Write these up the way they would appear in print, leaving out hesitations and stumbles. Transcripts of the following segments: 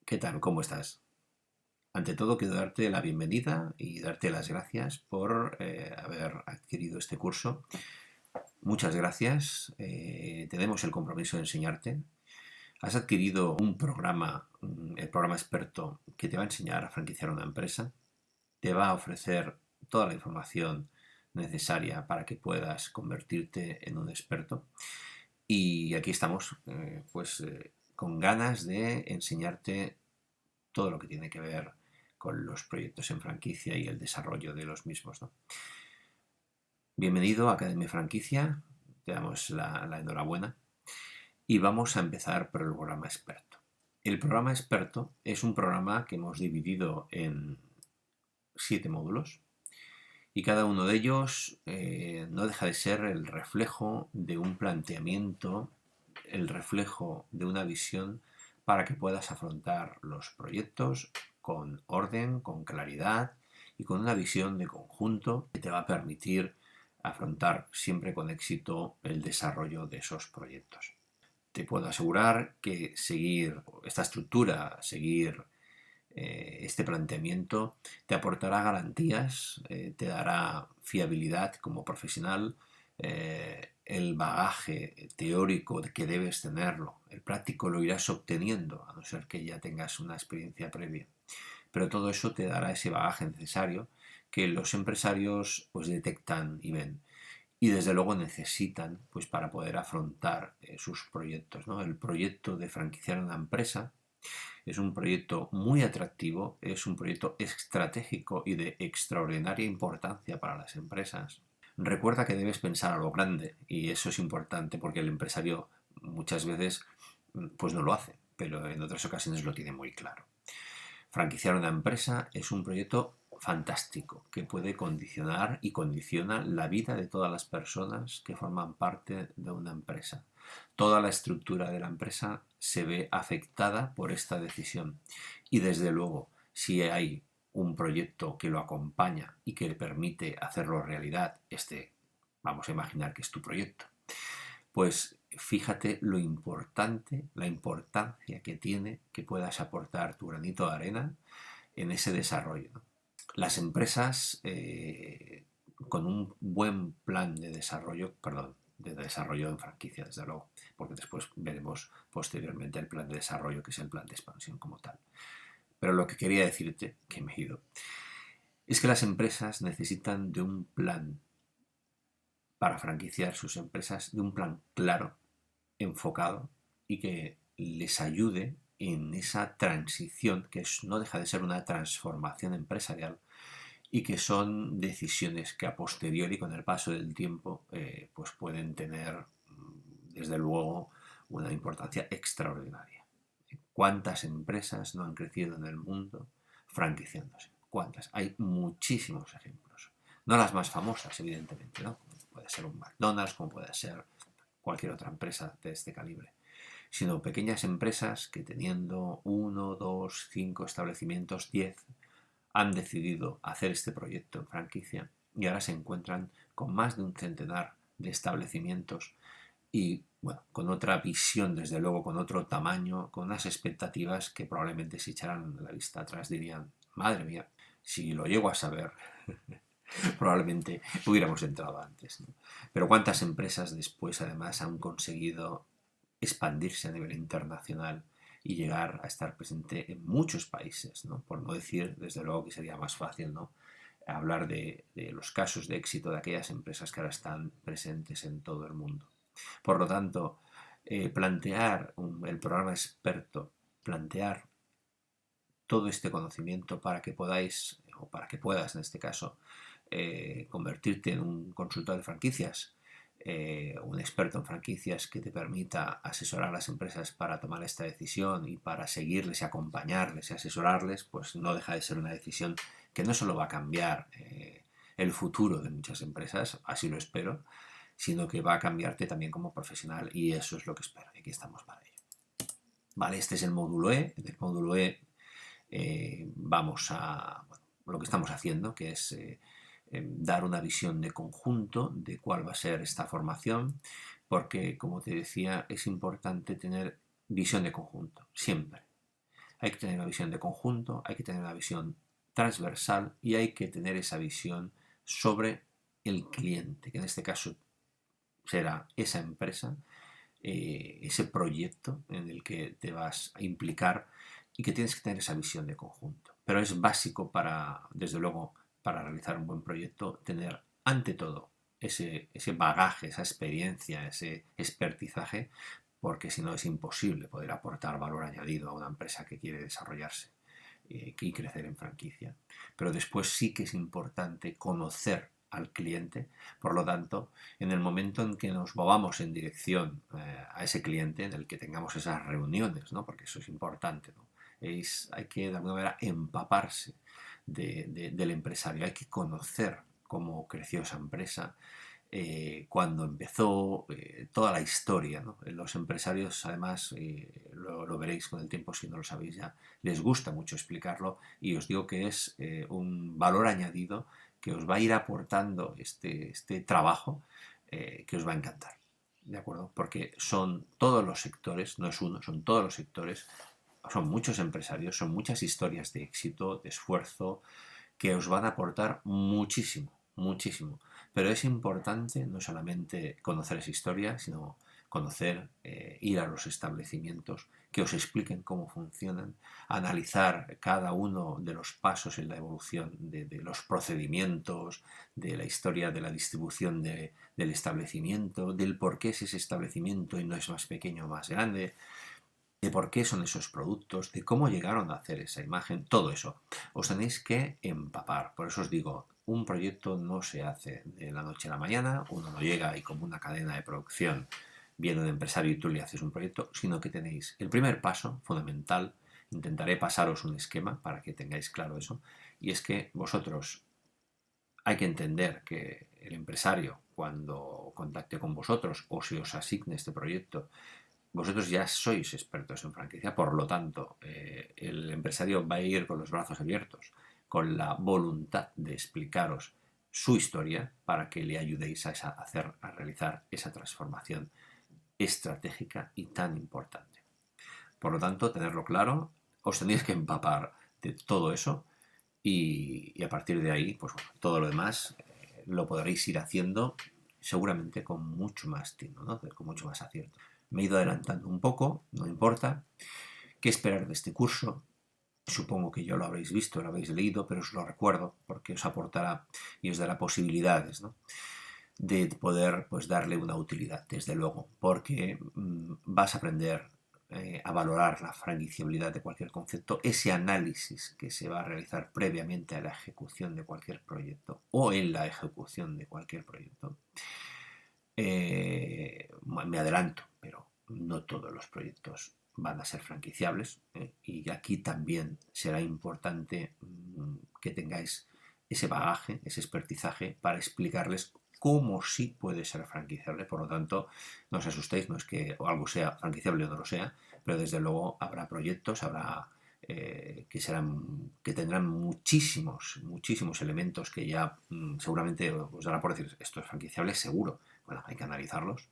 ¿Qué tal? ¿Cómo estás? Ante todo, quiero darte la bienvenida y darte las gracias por haber adquirido este curso. Muchas gracias. Tenemos el compromiso de enseñarte. Has adquirido un programa, el programa experto, que te va a enseñar a franquiciar una empresa. Te va a ofrecer toda la información necesaria para que puedas convertirte en un experto. Y aquí estamos, con ganas de enseñarte todo lo que tiene que ver con los proyectos en franquicia y el desarrollo de los mismos, ¿no? Bienvenido a Academia Franquicia, te damos la enhorabuena y vamos a empezar por el programa experto. El programa experto es un programa que hemos dividido en 7 módulos y cada uno de ellos no deja de ser el reflejo de un planteamiento, el reflejo de una visión para que puedas afrontar los proyectos con orden, con claridad y con una visión de conjunto que te va a permitir afrontar siempre con éxito el desarrollo de esos proyectos. Te puedo asegurar que seguir esta estructura, seguir este planteamiento te aportará garantías, te dará fiabilidad como profesional, el bagaje teórico que debes tenerlo, el práctico lo irás obteniendo, a no ser que ya tengas una experiencia previa. Pero todo eso te dará ese bagaje necesario que los empresarios pues detectan y ven. Y desde luego necesitan pues para poder afrontar sus proyectos, ¿no? El proyecto de franquiciar una empresa es un proyecto muy atractivo, es un proyecto estratégico y de extraordinaria importancia para las empresas. Recuerda que debes pensar a lo grande y eso es importante porque el empresario muchas veces pues no lo hace, pero en otras ocasiones lo tiene muy claro. Franquiciar una empresa es un proyecto fantástico que puede condicionar y condiciona la vida de todas las personas que forman parte de una empresa. Toda la estructura de la empresa se ve afectada por esta decisión y desde luego si hay un proyecto que lo acompaña y que le permite hacerlo realidad, vamos a imaginar que es tu proyecto, pues fíjate lo importante, la importancia que tiene que puedas aportar tu granito de arena en ese desarrollo. Las empresas con un buen plan de desarrollo, perdón, de desarrollo en franquicia, desde luego, porque después veremos posteriormente el plan de desarrollo, que es el plan de expansión como tal. Pero lo que quería decirte, que me he ido, es que las empresas necesitan de un plan para franquiciar sus empresas, de un plan claro, enfocado y que les ayude en esa transición que no deja de ser una transformación empresarial y que son decisiones que a posteriori con el paso del tiempo pues pueden tener desde luego una importancia extraordinaria. ¿Cuántas empresas no han crecido en el mundo franquiciándose? ¿Cuántas? Hay muchísimos ejemplos. No las más famosas, evidentemente, ¿no? Como puede ser un McDonald's, como puede ser cualquier otra empresa de este calibre, sino pequeñas empresas que teniendo 1, 2, 5 establecimientos, 10, han decidido hacer este proyecto en franquicia y ahora se encuentran con más de un centenar de establecimientos y bueno, con otra visión, desde luego, con otro tamaño, con unas expectativas que probablemente si echaran la vista atrás dirían, madre mía, si lo llego a saber, probablemente hubiéramos entrado antes, ¿no? Pero cuántas empresas después además han conseguido expandirse a nivel internacional y llegar a estar presente en muchos países, ¿no? Por no decir, desde luego, que sería más fácil, ¿no? Hablar de los casos de éxito de aquellas empresas que ahora están presentes en todo el mundo. Por lo tanto, plantear el programa experto, plantear todo este conocimiento para que podáis, o para que puedas en este caso, convertirte en un consultor de franquicias, un experto en franquicias que te permita asesorar a las empresas para tomar esta decisión y para seguirles y acompañarles y asesorarles, pues no deja de ser una decisión que no solo va a cambiar el futuro de muchas empresas, así lo espero, sino que va a cambiarte también como profesional y eso es lo que espero y aquí estamos para ello. Vale, este es el módulo E. En el módulo E vamos a bueno, lo que estamos haciendo, que es dar una visión de conjunto de cuál va a ser esta formación, porque como te decía, es importante tener visión de conjunto, siempre. hay que tener una visión de conjunto, hay que tener una visión transversal y hay que tener esa visión sobre el cliente, que en este caso será esa empresa, ese proyecto en el que te vas a implicar y que tienes que tener esa visión de conjunto. Pero es básico para, desde luego, para realizar un buen proyecto, tener ante todo ese bagaje, esa experiencia, ese expertizaje, porque si no es imposible poder aportar valor añadido a una empresa que quiere desarrollarse y crecer en franquicia. Pero después sí que es importante conocer al cliente, por lo tanto, en el momento en que nos movamos en dirección a ese cliente, en el que tengamos esas reuniones, ¿no? Porque eso es importante, ¿no? Hay que de alguna manera empaparse del empresario, hay que conocer cómo creció esa empresa, cuando empezó, toda la historia, ¿no? Los empresarios, además, lo veréis con el tiempo si no lo sabéis ya, les gusta mucho explicarlo y os digo que es un valor añadido que os va a ir aportando este trabajo, que os va a encantar. ¿De acuerdo? Porque son todos los sectores, no es uno, son todos los sectores, son muchos empresarios, son muchas historias de éxito, de esfuerzo, que os van a aportar muchísimo, muchísimo. Pero es importante no solamente conocer esa historia, sino conocer, ir a los establecimientos, que os expliquen cómo funcionan, analizar cada uno de los pasos en la evolución de los procedimientos, de la historia de la distribución del establecimiento, del por qué es ese establecimiento y no es más pequeño o más grande, de por qué son esos productos, de cómo llegaron a hacer esa imagen, todo eso. Os tenéis que empapar. Por eso os digo, un proyecto no se hace de la noche a la mañana, uno no llega y como una cadena de producción viene un empresario y tú le haces un proyecto, sino que tenéis el primer paso fundamental. Intentaré pasaros un esquema para que tengáis claro eso, y es que vosotros hay que entender que el empresario, cuando contacte con vosotros o se os asigne este proyecto, vosotros ya sois expertos en franquicia, por lo tanto, el empresario va a ir con los brazos abiertos, con la voluntad de explicaros su historia para que le ayudéis a realizar esa transformación estratégica y tan importante. Por lo tanto, tenerlo claro, os tenéis que empapar de todo eso y a partir de ahí, pues bueno, todo lo demás lo podréis ir haciendo seguramente con mucho más tino, ¿no? Con mucho más acierto. Me he ido adelantando un poco, no importa. ¿Qué esperar de este curso? Supongo que ya lo habréis visto, lo habéis leído, pero os lo recuerdo porque os aportará y os dará posibilidades, ¿no? De poder, pues, darle una utilidad, desde luego, porque vas a aprender a valorar la franquiciabilidad de cualquier concepto, ese análisis que se va a realizar previamente a la ejecución de cualquier proyecto o en la ejecución de cualquier proyecto. Me adelanto, pero no todos los proyectos van a ser franquiciables, y aquí también será importante que tengáis ese bagaje, ese expertizaje para explicarles cómo sí puede ser franquiciable. Por lo tanto, no os asustéis, no es que algo sea franquiciable o no lo sea, pero desde luego habrá proyectos, habrá que tendrán muchísimos elementos que ya seguramente os dará por decir esto es franquiciable seguro. Bueno, hay que analizarlos,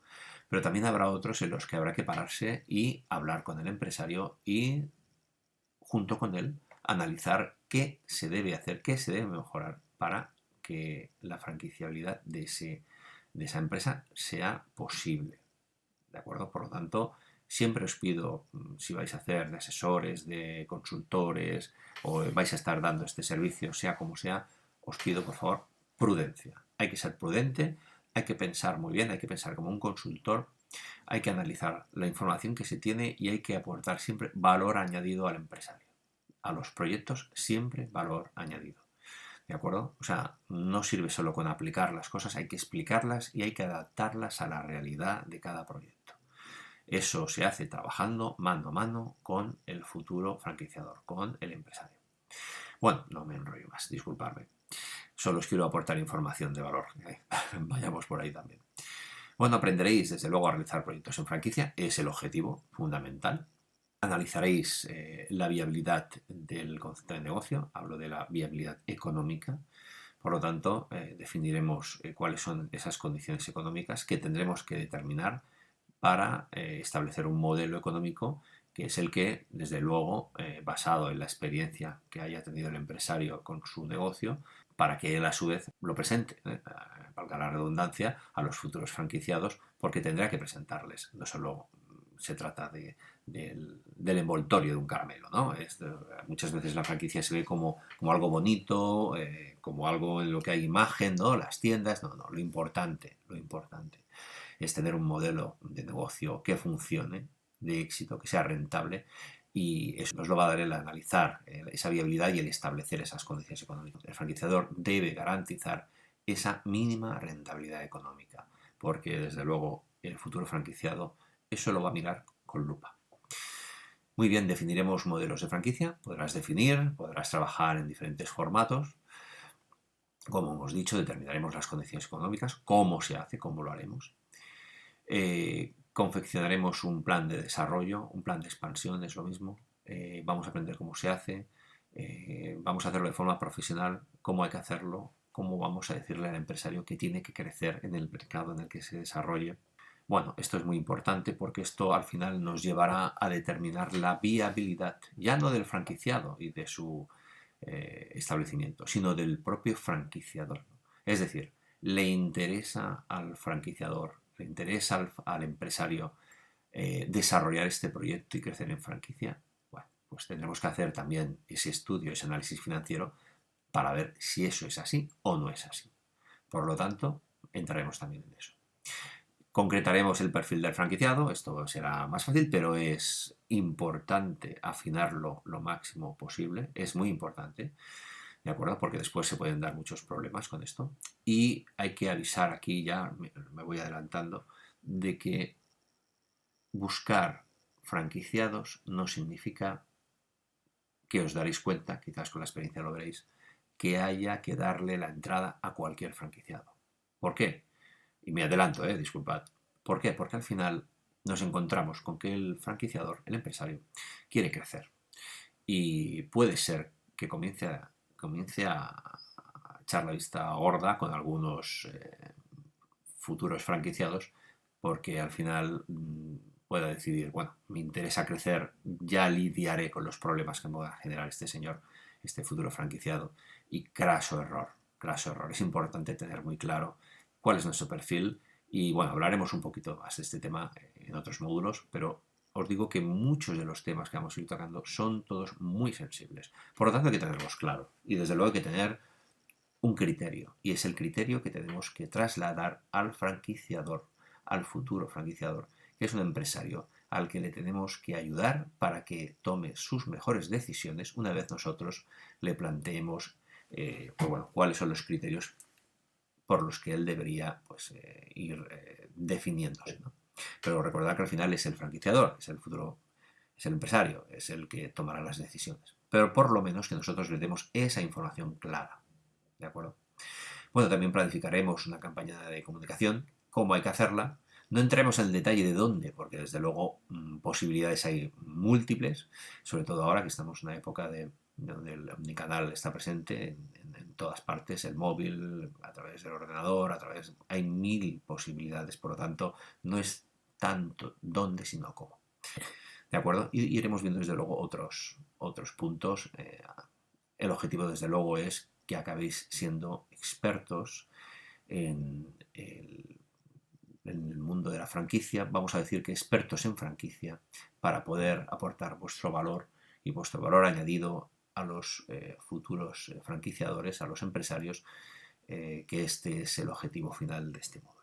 pero también habrá otros en los que habrá que pararse y hablar con el empresario y junto con él analizar qué se debe hacer, qué se debe mejorar para que la franquiciabilidad de esa empresa sea posible. ¿De acuerdo? Por lo tanto, siempre os pido, si vais a hacer de asesores, de consultores o vais a estar dando este servicio, sea como sea, os pido por favor prudencia. Hay que ser prudente, hay que pensar muy bien, hay que pensar como un consultor, hay que analizar la información que se tiene y hay que aportar siempre valor añadido al empresario. A los proyectos siempre valor añadido. ¿De acuerdo? O sea, no sirve solo con aplicar las cosas, hay que explicarlas y hay que adaptarlas a la realidad de cada proyecto. Eso se hace trabajando mano a mano con el futuro franquiciador, con el empresario. Bueno, no me enrollo más, disculpadme. Solo os quiero aportar información de valor. Vayamos por ahí también. Bueno, aprenderéis desde luego a realizar proyectos en franquicia, es el objetivo fundamental. Analizaréis la viabilidad del concepto de negocio, hablo de la viabilidad económica. Por lo tanto, definiremos cuáles son esas condiciones económicas que tendremos que determinar para establecer un modelo económico que es el que, desde luego, basado en la experiencia que haya tenido el empresario con su negocio, para que él a su vez lo presente, valga la redundancia, a los futuros franquiciados, porque tendrá que presentarles. No solo se trata del envoltorio de un caramelo, ¿no? Muchas veces la franquicia se ve como algo bonito, como algo en lo que hay imagen, ¿no? Las tiendas, no, lo importante es tener un modelo de negocio que funcione, de éxito, que sea rentable, y eso nos lo va a dar el analizar esa viabilidad y el establecer esas condiciones económicas. El franquiciador debe garantizar esa mínima rentabilidad económica, porque desde luego el futuro franquiciado eso lo va a mirar con lupa. Muy bien, definiremos modelos de franquicia, podrás trabajar en diferentes formatos. Como hemos dicho, determinaremos las condiciones económicas, cómo se hace, cómo lo haremos. Confeccionaremos un plan de desarrollo, un plan de expansión, es lo mismo. Vamos a aprender cómo se hace, vamos a hacerlo de forma profesional, cómo hay que hacerlo, cómo vamos a decirle al empresario que tiene que crecer en el mercado en el que se desarrolle. Bueno, esto es muy importante porque esto al final nos llevará a determinar la viabilidad, ya no del franquiciado y de su establecimiento, sino del propio franquiciador. Es decir, le interesa al franquiciador, le interesa al empresario desarrollar este proyecto y crecer en franquicia. Bueno, pues tendremos que hacer también ese estudio, ese análisis financiero para ver si eso es así o no es así. Por lo tanto, entraremos también en eso. Concretaremos el perfil del franquiciado, esto será más fácil, pero es importante afinarlo lo máximo posible, es muy importante, ¿de acuerdo? Porque después se pueden dar muchos problemas con esto. Y hay que avisar aquí, ya me voy adelantando, de que buscar franquiciados no significa que os daréis cuenta, quizás con la experiencia lo veréis, que haya que darle la entrada a cualquier franquiciado. ¿Por qué? Y me adelanto, disculpad. ¿Por qué? Porque al final nos encontramos con que el franquiciador, el empresario, quiere crecer. Y puede ser que comience a echar la vista gorda con algunos futuros franquiciados, porque al final pueda decidir, bueno, me interesa crecer, ya lidiaré con los problemas que me va a generar este señor, este futuro franquiciado. Y craso error. Es importante tener muy claro cuál es nuestro perfil y bueno, hablaremos un poquito más de este tema en otros módulos, pero os digo que muchos de los temas que vamos a ir tocando son todos muy sensibles. Por lo tanto, hay que tenerlos claro y desde luego hay que tener un criterio y es el criterio que tenemos que trasladar al franquiciador, al futuro franquiciador, que es un empresario al que le tenemos que ayudar para que tome sus mejores decisiones una vez nosotros le planteemos pues bueno, cuáles son los criterios por los que él debería pues, ir definiéndose, ¿no? Pero recordad que al final es el franquiciador, es el futuro, es el empresario, es el que tomará las decisiones. Pero por lo menos que nosotros le demos esa información clara. ¿De acuerdo? Bueno, también planificaremos una campaña de comunicación, cómo hay que hacerla. No entremos en el detalle de dónde, porque desde luego posibilidades hay múltiples, sobre todo ahora que estamos en una época donde el omnicanal está presente en todas partes, el móvil, a través del ordenador, hay mil posibilidades, por lo tanto, no es tanto dónde, sino cómo. ¿De acuerdo? Y iremos viendo desde luego otros puntos. El objetivo desde luego es que acabéis siendo expertos en el mundo de la franquicia, vamos a decir que expertos en franquicia, para poder aportar vuestro valor y vuestro valor añadido a los futuros franquiciadores, a los empresarios, que este es el objetivo final de este módulo.